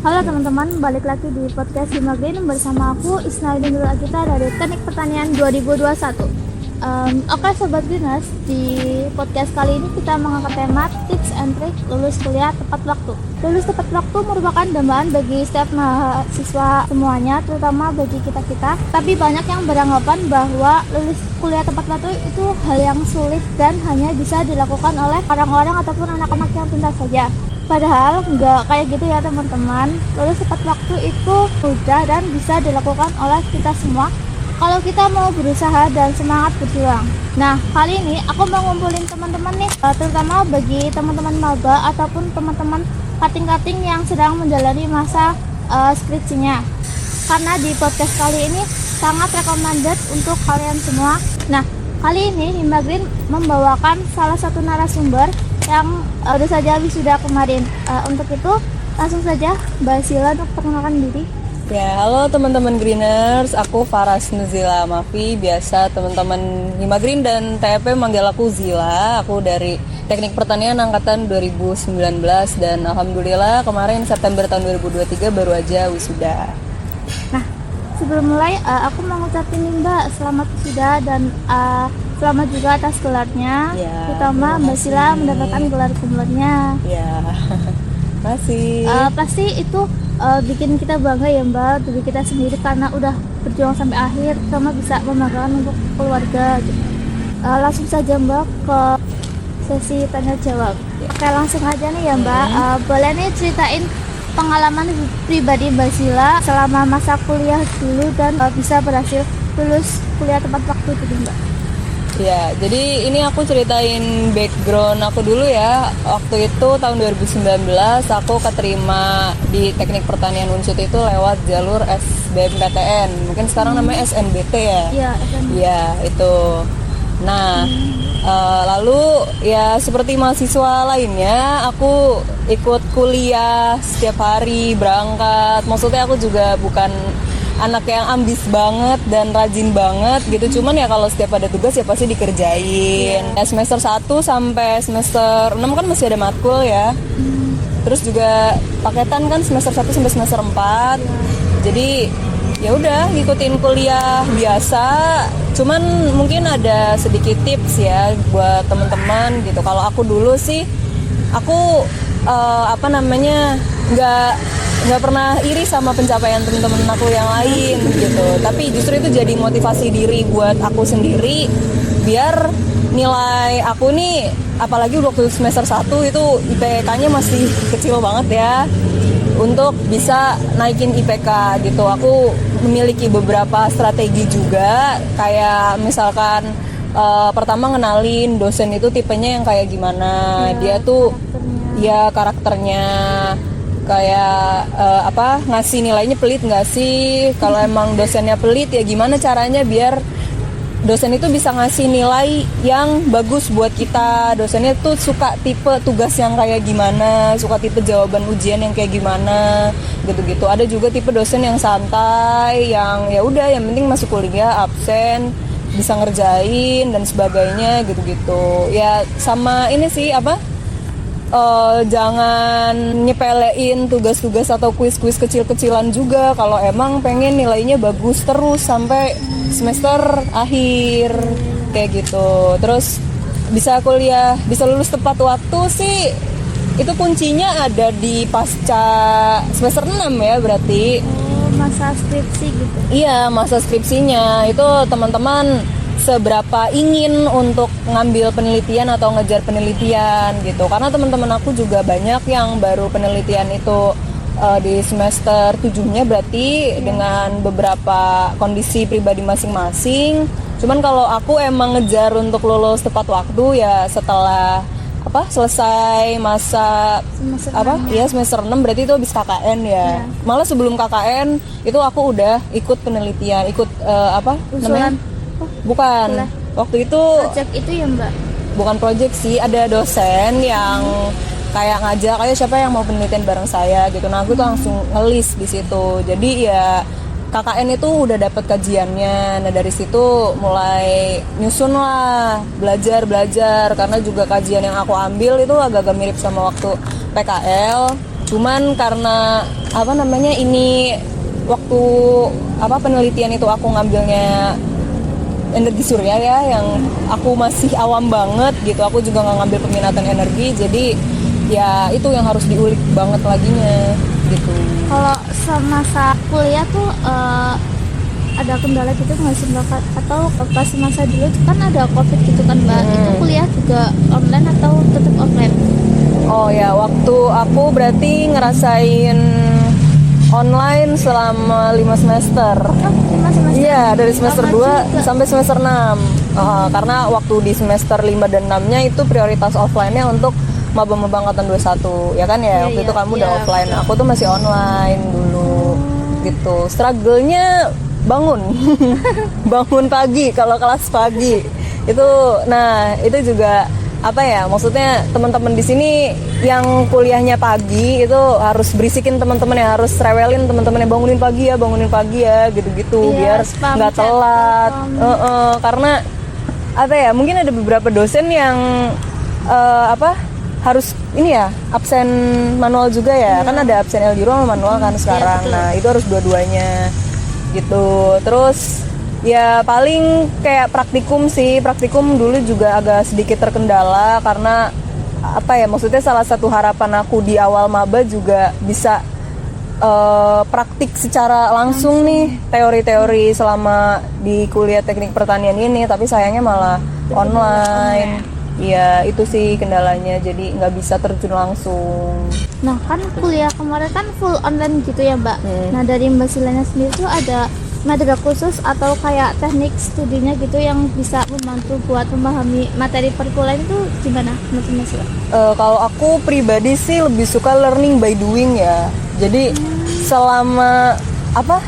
Halo teman-teman, balik lagi di podcast Himagrin bersama aku Isnaidin Nurul Agita dari Teknik Pertanian 2021. Oke Sobat Greeners, di podcast kali ini kita mengangkat tema tips and trick lulus kuliah tepat waktu. Lulus tepat waktu merupakan dambaan bagi setiap mahasiswa semuanya, terutama bagi kita-kita. Tapi banyak yang beranggapan bahwa lulus kuliah tepat waktu itu hal yang sulit dan hanya bisa dilakukan oleh orang-orang ataupun anak-anak yang pintar saja. Padahal nggak kayak gitu ya teman-teman. Lulus tepat waktu itu mudah dan bisa dilakukan oleh kita semua kalau kita mau berusaha dan semangat berjuang. Nah, kali ini aku mau ngumpulin teman-teman nih, terutama bagi teman-teman maba ataupun teman-teman cutting-cutting yang sedang menjalani masa skripsinya. Karena di podcast kali ini sangat recommended untuk kalian semua. Nah, kali ini Himagrin membawakan salah satu narasumber yang udah saja wisuda kemarin. Untuk itu langsung saja Mbak Sila untuk perkenalkan diri. Ya, halo teman-teman Greeners, aku Faras Nuzila Mafi. Biasa teman-teman Himagrin dan TEP manggil aku Zila. Aku dari Teknik Pertanian angkatan 2019 dan alhamdulillah kemarin September tahun 2023 baru aja wisuda. Nah, sebelum mulai aku mau ngucapin nih Mbak selamat wisuda dan selamat juga atas gelarnya, Ya, terutama Mbak Sila mendapatkan gelar kumlotnya. Ya, masih. Pasti itu bikin kita bangga ya Mbak, diri kita sendiri karena udah berjuang sampai akhir, sama bisa membanggakan untuk keluarga. Langsung saja Mbak ke sesi tanya jawab. Oke, langsung aja nih ya Mbak. Boleh nih ceritain pengalaman pribadi Mbak Sila selama masa kuliah dulu dan bisa berhasil lulus kuliah tepat waktu gitu Mbak. Ya, jadi ini aku ceritain background aku dulu ya. Waktu itu tahun 2019 aku keterima di Teknik Pertanian Unsut itu lewat jalur SBMPTN. Mungkin sekarang namanya SNBT ya. Iya, SNBT. Iya, itu. Nah, lalu ya seperti mahasiswa lainnya, aku ikut kuliah setiap hari, berangkat. Maksudnya aku juga bukan anak yang ambis banget dan rajin banget gitu, cuman ya kalau setiap ada tugas ya pasti dikerjain. Ya, semester 1 sampai semester 6 kan masih ada matkul ya. Terus juga paketan kan semester 1 sampai semester 4. Jadi ya udah ngikutin kuliah biasa. Cuman mungkin ada sedikit tips ya buat teman-teman gitu. Kalau aku dulu sih aku nggak pernah iri sama pencapaian teman-teman aku yang lain gitu, tapi justru itu jadi motivasi diri buat aku sendiri biar nilai aku nih, apalagi waktu semester 1 itu IPK-nya masih kecil banget ya, untuk bisa naikin IPK gitu. Aku memiliki beberapa strategi juga, kayak misalkan pertama ngenalin dosen itu tipenya yang kayak gimana, dia tuh ya karakternya kayak ngasih nilainya pelit nggak sih. Kalau emang dosennya pelit ya gimana caranya biar dosen itu bisa ngasih nilai yang bagus buat kita. Dosennya tuh suka tipe tugas yang kayak gimana, suka tipe jawaban ujian yang kayak gimana gitu-gitu. Ada juga tipe dosen yang santai, yang ya udah yang penting masuk kuliah, absen, bisa ngerjain dan sebagainya gitu-gitu. Ya sama ini sih jangan nyepelein tugas-tugas atau kuis-kuis kecil-kecilan juga kalau emang pengen nilainya bagus terus sampai semester akhir kayak gitu. Terus bisa kuliah, bisa lulus tepat waktu sih itu kuncinya ada di pasca semester 6 ya berarti. Masa skripsi gitu. Iya, masa skripsinya itu teman-teman seberapa ingin untuk ngambil penelitian atau ngejar penelitian gitu. Karena teman-teman aku juga banyak yang baru penelitian itu di semester 7-nya berarti dengan beberapa kondisi pribadi masing-masing Cuman kalau aku emang ngejar untuk lulus tepat waktu ya setelah selesai masa Semester apa 6 ya semester 6 berarti itu habis KKN ya. Malah sebelum KKN itu aku udah ikut penelitian, ikut Usulan. Bukan. Kuliah. Waktu itu Project itu ya Mbak. bukan project sih, ada dosen yang kayak ngajak, ayo siapa yang mau penelitian bareng saya gitu. Nah aku tuh langsung ngelis di situ. Jadi ya KKN itu udah dapet kajiannya. Nah dari situ mulai nyusun lah, belajar karena juga kajian yang aku ambil itu agak-agak mirip sama waktu PKL. Cuman karena ini waktu penelitian itu aku ngambilnya energi surya ya, yang aku masih awam banget gitu. Aku juga nggak ngambil peminatan energi, jadi ya itu yang harus diulik banget laginya gitu. Kalau semasa kuliah tuh ada kendala gitu nggak sih Mbak? Atau pas masa dulu kan ada COVID gitu kan Mbak? Itu kuliah juga online atau tetap offline? Oh ya, waktu aku berarti ngerasain online selama 5 semester. Oh, 5 semester? Iya, dari semester Lama 2 juga. sampai semester 6. Karena waktu di semester 5 dan 6-nya itu prioritas offline-nya untuk maba-maba angkatan 21. Ya kan ya, waktu Iya, itu kamu udah iya, offline. betul. Aku tuh masih online dulu. Gitu. Struggle-nya bangun. Bangun pagi kalau kelas pagi. Itu juga maksudnya teman-teman di sini yang kuliahnya pagi itu harus berisikin teman-teman, yang harus rewelin teman-teman yang bangunin pagi ya gitu-gitu Iya, biar spam nggak chat, telat. telepon. Karena mungkin ada beberapa dosen yang harus absen manual juga ya. Kan ada absen L0 sama manual kan sekarang. betul. Nah itu harus dua-duanya gitu. Terus ya paling kayak praktikum dulu juga agak sedikit terkendala karena maksudnya salah satu harapan aku di awal maba juga bisa praktik secara langsung nih teori-teori selama di kuliah teknik pertanian ini, tapi sayangnya malah online. Iya itu sih kendalanya, jadi nggak bisa terjun langsung. Nah kan kuliah kemarin kan full online gitu ya Mbak. Nah dari Mbak Silana sendiri tuh ada materi khusus atau kayak teknik studinya gitu yang bisa membantu buat memahami materi perkuliahan itu gimana menurut Mbak Sila? Kalau aku pribadi sih lebih suka learning by doing ya. Jadi selama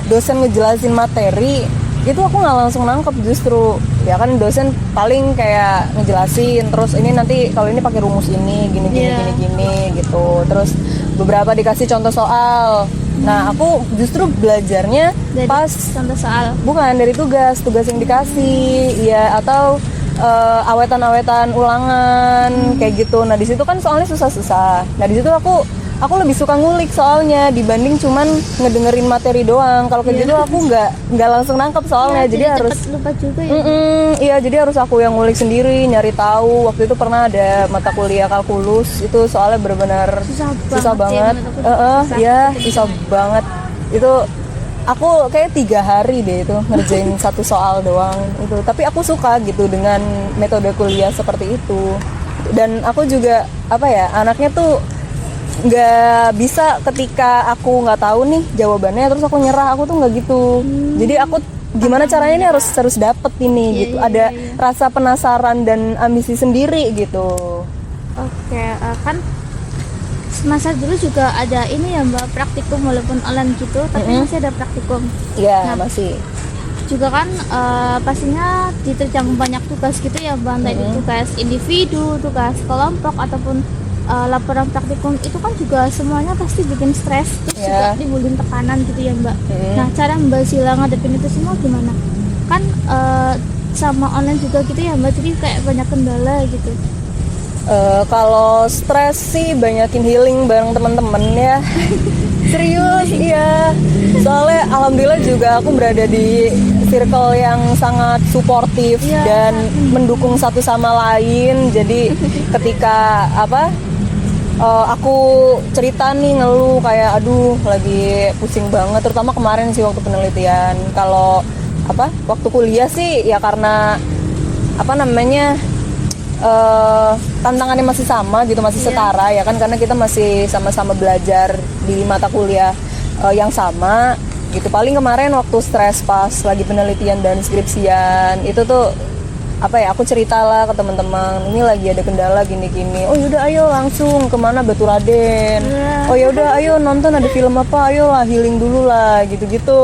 dosen ngejelasin materi itu aku nggak langsung nangkep, justru ya kan dosen paling kayak ngejelasin terus ini nanti kalau ini pakai rumus ini gini gitu, terus beberapa dikasih contoh soal. Nah aku justru belajarnya Dari pas contoh soal. bukan dari tugas yang dikasih ya, atau awetan ulangan kayak gitu. Nah di situ kan soalnya susah. Nah di situ aku lebih suka ngulik soalnya dibanding cuman ngedengerin materi doang. Kalau kayak gitu aku nggak langsung nangkep soalnya, jadi harus cepet lupa juga ya. iya, jadi harus aku yang ngulik sendiri, nyari tahu. Waktu itu pernah ada mata kuliah kalkulus, itu soalnya benar-benar susah banget. Susah banget. Itu aku kayak 3 hari deh itu ngerjain satu soal doang itu. Tapi aku suka gitu dengan metode kuliah seperti itu. Dan aku juga anaknya tuh nggak bisa ketika aku nggak tahu nih jawabannya terus aku nyerah. Aku tuh nggak gitu. Jadi aku gimana caranya ini harus dapet ini gitu. Ada rasa penasaran dan ambisi sendiri gitu. Oke, kan masa dulu juga ada ini ya Mbak, praktikum walaupun online gitu, tapi masih ada praktikum. Iya, Nah, masih. Juga kan pastinya diterjang banyak tugas gitu ya Mbak, entah itu tugas individu, tugas kelompok ataupun laporan praktikum. Itu kan juga semuanya pasti bikin stres, terus juga timbulin tekanan gitu ya Mbak. Nah cara Mbak Sila ngadepin itu semua gimana? Kan sama online juga gitu ya Mbak, jadi kayak banyak kendala gitu. Kalau stres sih banyakin healing bareng teman-teman ya. Serius, iya. Soalnya alhamdulillah juga aku berada di circle yang sangat suportif dan mendukung satu sama lain. Jadi ketika aku cerita nih ngeluh kayak aduh lagi pusing banget, terutama kemarin sih waktu penelitian. Kalau waktu kuliah sih ya karena tantangannya masih sama gitu, masih setara ya kan, karena kita masih sama-sama belajar di mata kuliah yang sama. gitu. Paling kemarin waktu stres pas lagi penelitian dan skripsian itu tuh apa ya, aku ceritalah ke teman-teman, ini lagi ada kendala gini-gini. Oh yaudah ayo langsung kemana, Batu Raden. Oh yaudah ayo nonton ada film apa, ayo lah healing dulu lah gitu-gitu.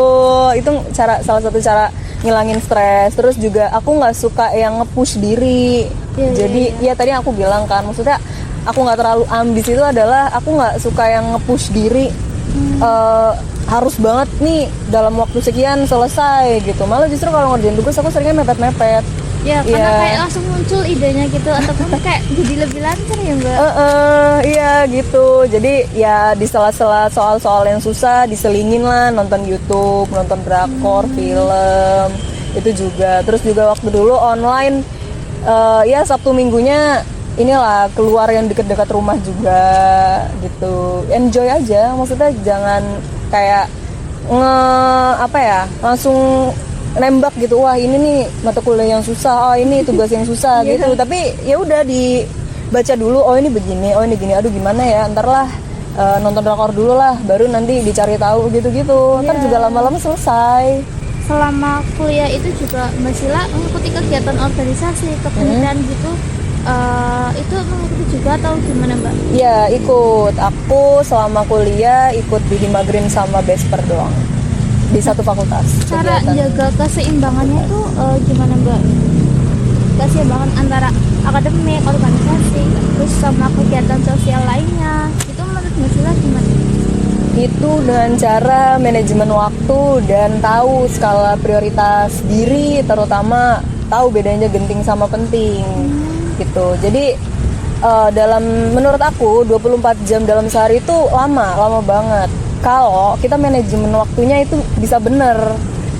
Itu salah satu cara ngilangin stres. Terus juga aku nggak suka yang nge-push diri. Jadi ya tadi aku bilang kan, maksudnya aku nggak terlalu ambis, itu adalah aku nggak suka yang nge-push diri. Harus banget nih dalam waktu sekian selesai gitu. Malah justru kalau ngerjain tugas aku seringnya mepet-mepet. Ya, karena kayak langsung muncul idenya gitu, ataupun kayak jadi lebih lancar ya Mbak. Iya gitu. Jadi ya di sela-sela soal-soal yang susah diselingin lah, nonton YouTube, nonton drakor, film itu juga. Terus juga waktu dulu online, ya Sabtu Minggunya inilah keluar yang deket-deket rumah juga gitu. Enjoy aja, maksudnya jangan kayak langsung nembak gitu, wah ini nih mata kuliah yang susah, oh ini tugas yang susah gitu. Tapi ya udah dibaca dulu, oh ini begini, oh ini gini, aduh gimana ya, ntar lah nonton drakor dulu lah, baru nanti dicari tahu gitu-gitu. Ntar juga lama-lama selesai. Selama kuliah itu juga Mbak Sila mengikuti kegiatan organisasi, kepanitiaan gitu, itu mengikuti juga atau gimana Mbak? Ya ikut, aku selama kuliah ikut di Himagrin sama Besper doang di satu fakultas. Cara jaga keseimbangannya itu gimana Mbak? Keseimbangan antara akademik, organisasi, terus sama kegiatan sosial lainnya, itu menurut Mbak Sila gimana? Itu dengan cara manajemen waktu dan tahu skala prioritas diri, terutama tahu bedanya genting sama penting gitu. Jadi menurut aku 24 jam dalam sehari itu lama banget. Kalau kita manajemen waktunya itu bisa bener.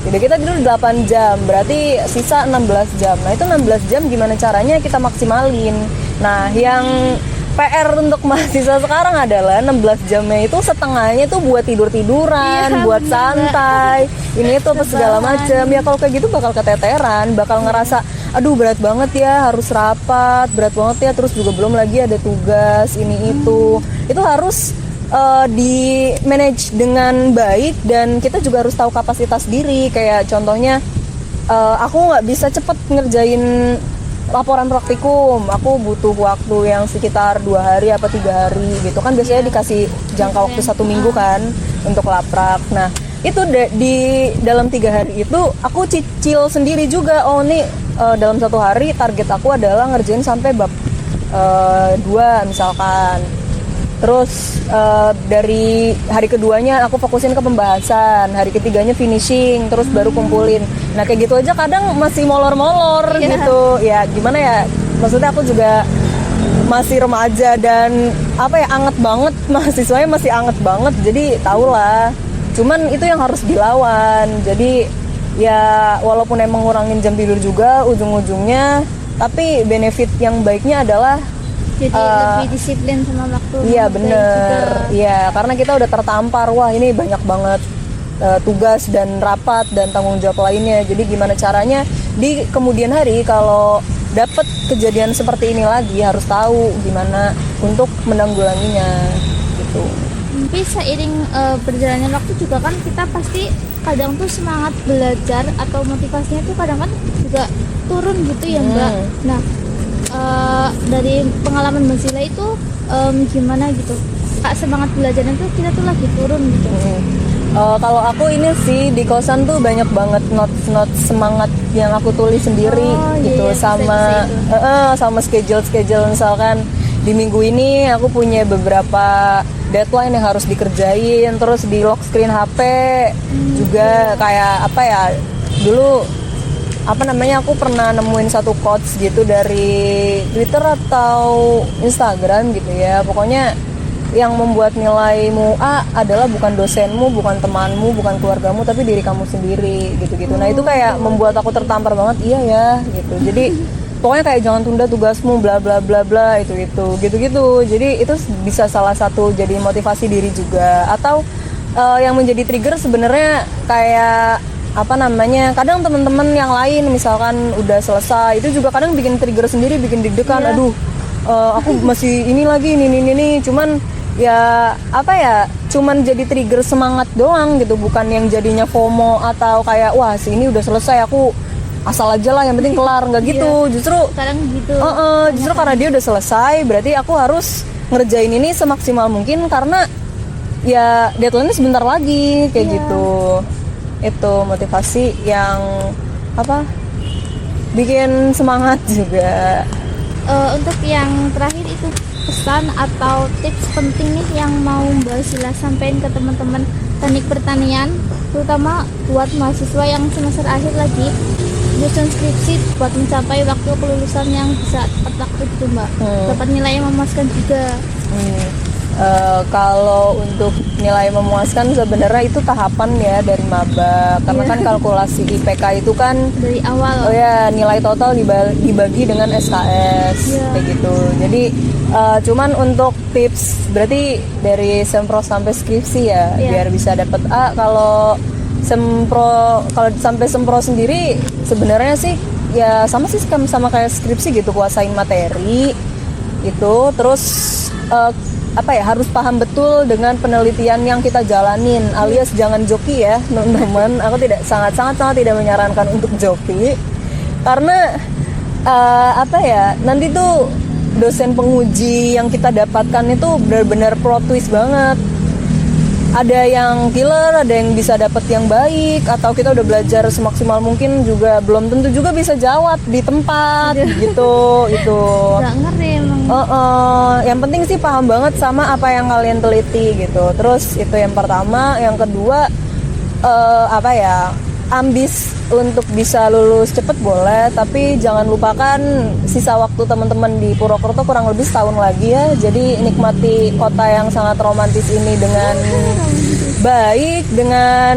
Jadi kita tidur 8 jam, berarti sisa 16 jam. Nah itu 16 jam gimana caranya kita maksimalin. Nah yang PR untuk mahasiswa sekarang adalah 16 jamnya itu setengahnya tuh buat tidur-tiduran, buat santai, ini itu apa segala macam. Ya kalau kayak gitu bakal keteteran, bakal ngerasa aduh berat banget ya, harus rapat, berat banget ya, terus juga belum lagi ada tugas ini itu. Itu harus di manage dengan baik, dan kita juga harus tahu kapasitas diri. Kayak contohnya aku nggak bisa cepet ngerjain laporan praktikum, aku butuh waktu yang sekitar 2 hari apa 3 hari gitu kan, biasanya dikasih jangka waktu 1 minggu kan untuk laprak. Nah itu di dalam 3 hari itu aku cicil sendiri juga, oh nih dalam 1 hari target aku adalah ngerjain sampai bab 2 misalkan. Terus dari hari keduanya aku fokusin ke pembahasan, hari ketiganya finishing, terus baru kumpulin. Nah kayak gitu aja kadang masih molor-molor gitu. Ya gimana ya, maksudnya aku juga masih remaja dan anget banget, mahasiswanya masih anget banget. Jadi tau lah, cuman itu yang harus dilawan. Jadi ya walaupun emang ngurangin jam tidur juga ujung-ujungnya, tapi benefit yang baiknya adalah jadi lebih disiplin sama waktu. Iya bener, iya karena kita udah tertampar, wah ini banyak banget tugas dan rapat dan tanggung jawab lainnya. Jadi gimana caranya di kemudian hari kalau dapet kejadian seperti ini lagi, harus tahu gimana untuk menanggulanginya gitu. Tapi seiring berjalannya waktu juga kan kita pasti kadang tuh semangat belajar atau motivasinya tuh kadang kan juga turun gitu ya Mbak. Nah dari pengalaman Mbak Sila itu gimana gitu, semangat belajarnya tuh kita tuh lagi turun gitu. Kalau aku ini sih di kosan tuh banyak banget notes semangat yang aku tulis sendiri gitu, sama schedule misalkan di minggu ini aku punya beberapa deadline yang harus dikerjain, terus di lock screen HP juga kayak dulu aku pernah nemuin satu quotes gitu dari Twitter atau Instagram gitu ya, pokoknya yang membuat nilaimu A adalah bukan dosenmu, bukan temanmu, bukan keluargamu, tapi diri kamu sendiri gitu-gitu. Nah itu kayak membuat aku tertampar banget, iya ya gitu. Jadi pokoknya kayak jangan tunda tugasmu, bla bla bla bla, itu gitu-gitu. Jadi itu bisa salah satu jadi motivasi diri juga. Atau yang menjadi trigger sebenarnya kayak kadang teman-teman yang lain misalkan udah selesai, itu juga kadang bikin trigger sendiri, bikin deg-degan. Aduh aku masih ini lagi ini, cuman ya apa ya, cuman jadi trigger semangat doang gitu, bukan yang jadinya FOMO atau kayak wah sini udah selesai aku asal aja lah yang penting kelar, nggak gitu. Justru Kadang gitu. justru karena dia udah selesai berarti aku harus ngerjain ini semaksimal mungkin karena ya deadline-nya sebentar lagi kayak gitu. Itu motivasi yang apa bikin semangat juga. Untuk yang terakhir itu pesan atau tips penting nih yang mau Mbak Sila sampaikan ke teman-teman teknik pertanian, terutama buat mahasiswa yang semester akhir lagi nyusun skripsi buat mencapai waktu kelulusan yang bisa tepat waktu itu Mbak. Dapat nilai yang memuaskan juga. Kalau untuk nilai memuaskan sebenarnya itu tahapan ya dari maba, karena kan kalkulasi IPK itu kan Dari awal. oh ya nilai total dibagi dengan SKS kayak gitu. Jadi cuman untuk tips berarti dari sempro sampai skripsi ya biar bisa dapat A. Kalau sampai sempro sendiri sebenarnya sih ya sama sih sama kayak skripsi gitu, kuasain materi itu, terus apa ya, harus paham betul dengan penelitian yang kita jalanin, alias jangan joki ya teman-teman. Aku sangat tidak menyarankan untuk joki karena apa ya, nanti tuh dosen penguji yang kita dapatkan itu benar-benar plot twist banget. Ada yang killer, ada yang bisa dapat yang baik, atau kita udah belajar semaksimal mungkin juga belum tentu juga bisa jawab di tempat gitu itu. Gak ngeri emang. Yang penting sih paham banget sama apa yang kalian teliti gitu. Terus itu yang pertama, yang kedua apa ya, ambis untuk bisa lulus cepet boleh, tapi jangan lupakan sisa waktu teman-teman di Purwokerto kurang lebih setahun lagi ya. Jadi nikmati kota yang sangat romantis ini dengan baik, dengan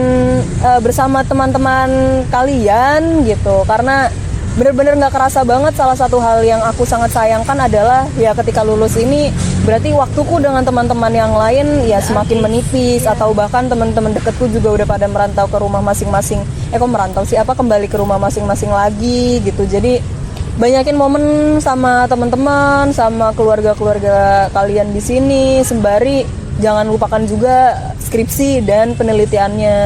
bersama teman-teman kalian gitu. Karena bener-bener nggak kerasa banget. Salah satu hal yang aku sangat sayangkan adalah ya ketika lulus ini berarti waktuku dengan teman-teman yang lain ya semakin menipis, atau bahkan teman-teman deketku juga udah pada merantau ke rumah masing-masing. Kok merantau sih, kembali ke rumah masing-masing lagi gitu. Jadi banyakin momen sama teman-teman, sama keluarga-keluarga kalian di sini, sembari jangan lupakan juga skripsi dan penelitiannya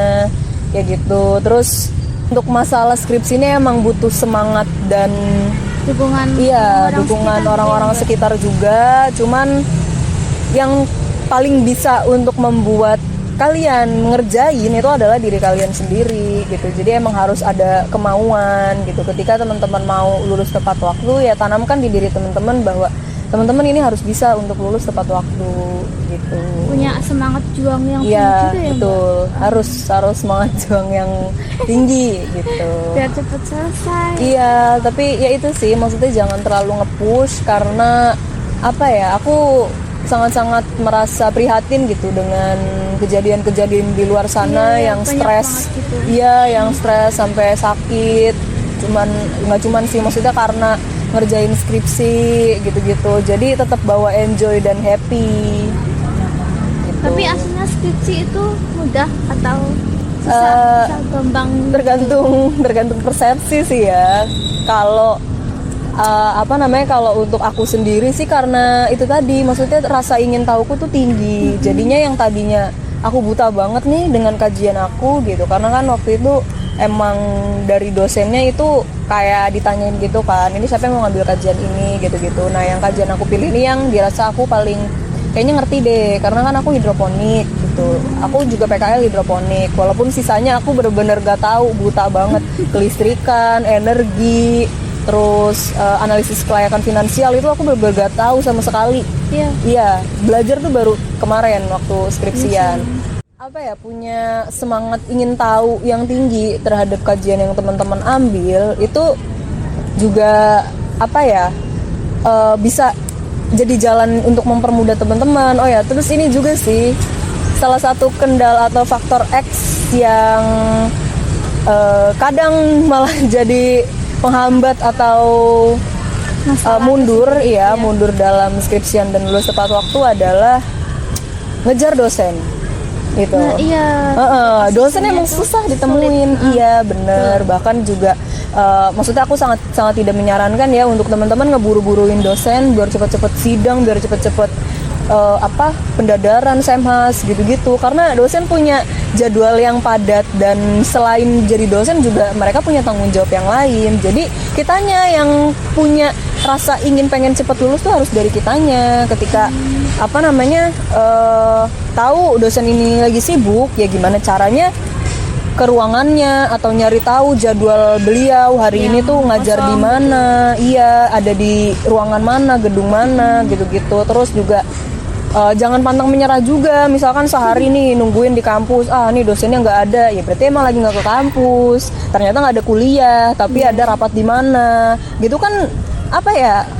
kayak gitu. Terus untuk masalah skripsi ini emang butuh semangat dan Dukungan dukungan orang-orang sekitar juga. Cuman yang paling bisa untuk membuat kalian ngerjain itu adalah diri kalian sendiri gitu. Jadi emang harus ada kemauan gitu. Ketika teman-teman mau lulus tepat waktu, ya tanamkan di diri teman-teman bahwa teman-teman ini harus bisa untuk lulus tepat waktu gitu. Punya semangat juang yang tinggi Iya, juga ya betul. Harus semangat juang yang tinggi gitu. biar cepet selesai. Iya, tapi ya itu sih, maksudnya jangan terlalu nge-push karena apa ya, aku sangat-sangat merasa prihatin gitu dengan kejadian-kejadian di luar sana yang banyak stres. banget gitu. Iya, yang stres sampai sakit. Nggak cuman sih, maksudnya karena ngerjain skripsi gitu-gitu. Jadi tetap bawa enjoy dan happy. Gitu. Tapi aslinya skripsi itu mudah atau susah gampang? Tergantung persepsi sih ya. Kalau kalau untuk aku sendiri sih karena itu tadi, maksudnya rasa ingin tahuku tuh tinggi. Jadinya yang tadinya aku buta banget nih dengan kajian aku gitu, karena kan waktu itu emang dari dosennya itu kayak ditanyain gitu kan, ini siapa yang mau ngambil kajian ini gitu-gitu. Nah yang kajian aku pilih ini yang dirasa aku paling kayaknya ngerti deh, karena kan aku hidroponik gitu. Aku juga PKL hidroponik, walaupun sisanya aku bener-bener gak tahu, buta banget. Kelistrikan, energi, terus analisis kelayakan finansial itu aku bener-bener gak tahu sama sekali. Iya, belajar tuh baru kemarin waktu skripsian. Apa ya, punya semangat ingin tahu yang tinggi terhadap kajian yang teman-teman ambil itu juga apa ya, bisa jadi jalan untuk mempermudah teman-teman. Oh ya, terus ini juga sih salah satu kendala atau faktor X yang kadang malah jadi penghambat atau mundur dalam skripsian dan lulus tepat waktu adalah ngejar dosen gitu. Nah, iya. Dosen emang susah ditemuin. Iya bener. Bahkan juga maksudnya aku sangat tidak menyarankan ya untuk teman-teman ngeburu-buruin dosen biar cepet-cepet sidang, biar cepet-cepet pendadaran, semhas gitu-gitu, karena dosen punya jadwal yang padat dan selain jadi dosen juga mereka punya tanggung jawab yang lain. Jadi kitanya yang punya rasa pengen cepet lulus tuh harus dari kitanya. Ketika tahu dosen ini lagi sibuk, ya gimana caranya ke ruangannya atau nyari tahu jadwal beliau hari ini tuh ngajar di mana, iya ada di ruangan mana, gedung mana, gitu-gitu. Terus juga jangan pantang menyerah juga. Misalkan sehari nih nungguin di kampus, nih dosennya nggak ada, ya berarti emang lagi nggak ke kampus. Ternyata nggak ada kuliah, tapi ada rapat di mana, gitu kan.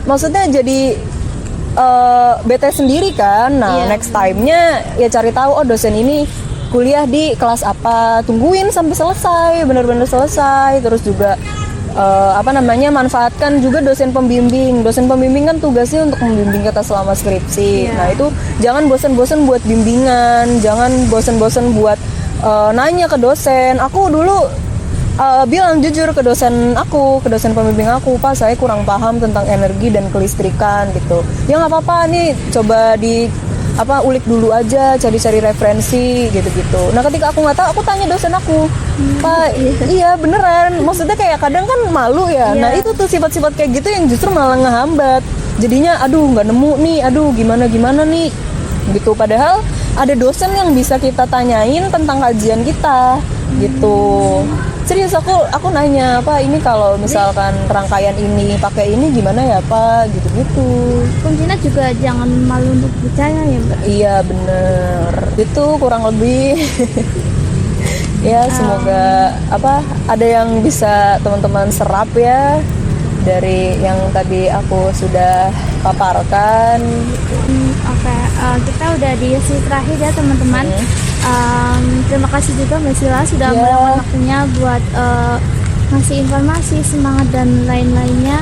Maksudnya jadi bete sendiri kan. Nah, next time-nya ya cari tahu, dosen ini kuliah di kelas apa, tungguin sampai selesai, benar-benar selesai. Terus juga manfaatkan juga dosen pembimbing. Dosen pembimbing kan tugasnya untuk membimbing kita selama skripsi. Nah, itu jangan bosan-bosan buat bimbingan, jangan bosan-bosan buat nanya ke dosen. Aku dulu bilang jujur ke dosen pembimbing aku, Pak, saya kurang paham tentang energi dan kelistrikan gitu. Ya nggak apa-apa nih, coba ulik dulu aja, cari-cari referensi gitu-gitu. Nah, ketika aku nggak tahu, aku tanya dosen aku, Pak, iya beneran. Maksudnya kayak kadang kan malu ya. Nah, itu tuh sifat-sifat kayak gitu yang justru malah ngehambat. Jadinya, nggak nemu nih, gimana nih, gitu. Padahal ada dosen yang bisa kita tanyain tentang kajian kita, gitu. Serius, aku nanya, Pak, ini kalau misalkan rangkaian ini pakai ini gimana ya, Pak, gitu-gitu. Kuncinya juga jangan malu untuk bicara ya, Mbak. Iya bener, itu kurang lebih. Ya semoga ada yang bisa teman-teman serap ya dari yang tadi aku sudah paparkan. Oke, kita udah di sesi terakhir ya teman-teman. Terima kasih juga Mbak Sila sudah meluangkan waktunya buat ngasih informasi, semangat dan lain-lainnya.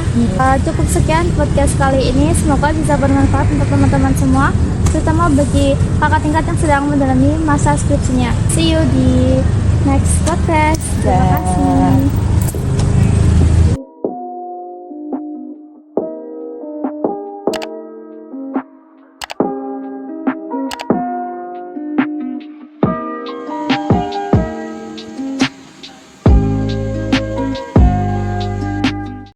Cukup sekian podcast kali ini, semoga bisa bermanfaat untuk teman-teman semua, terutama bagi kakak tingkat yang sedang mendalami masa skripsinya. See you di next podcast. Terima kasih.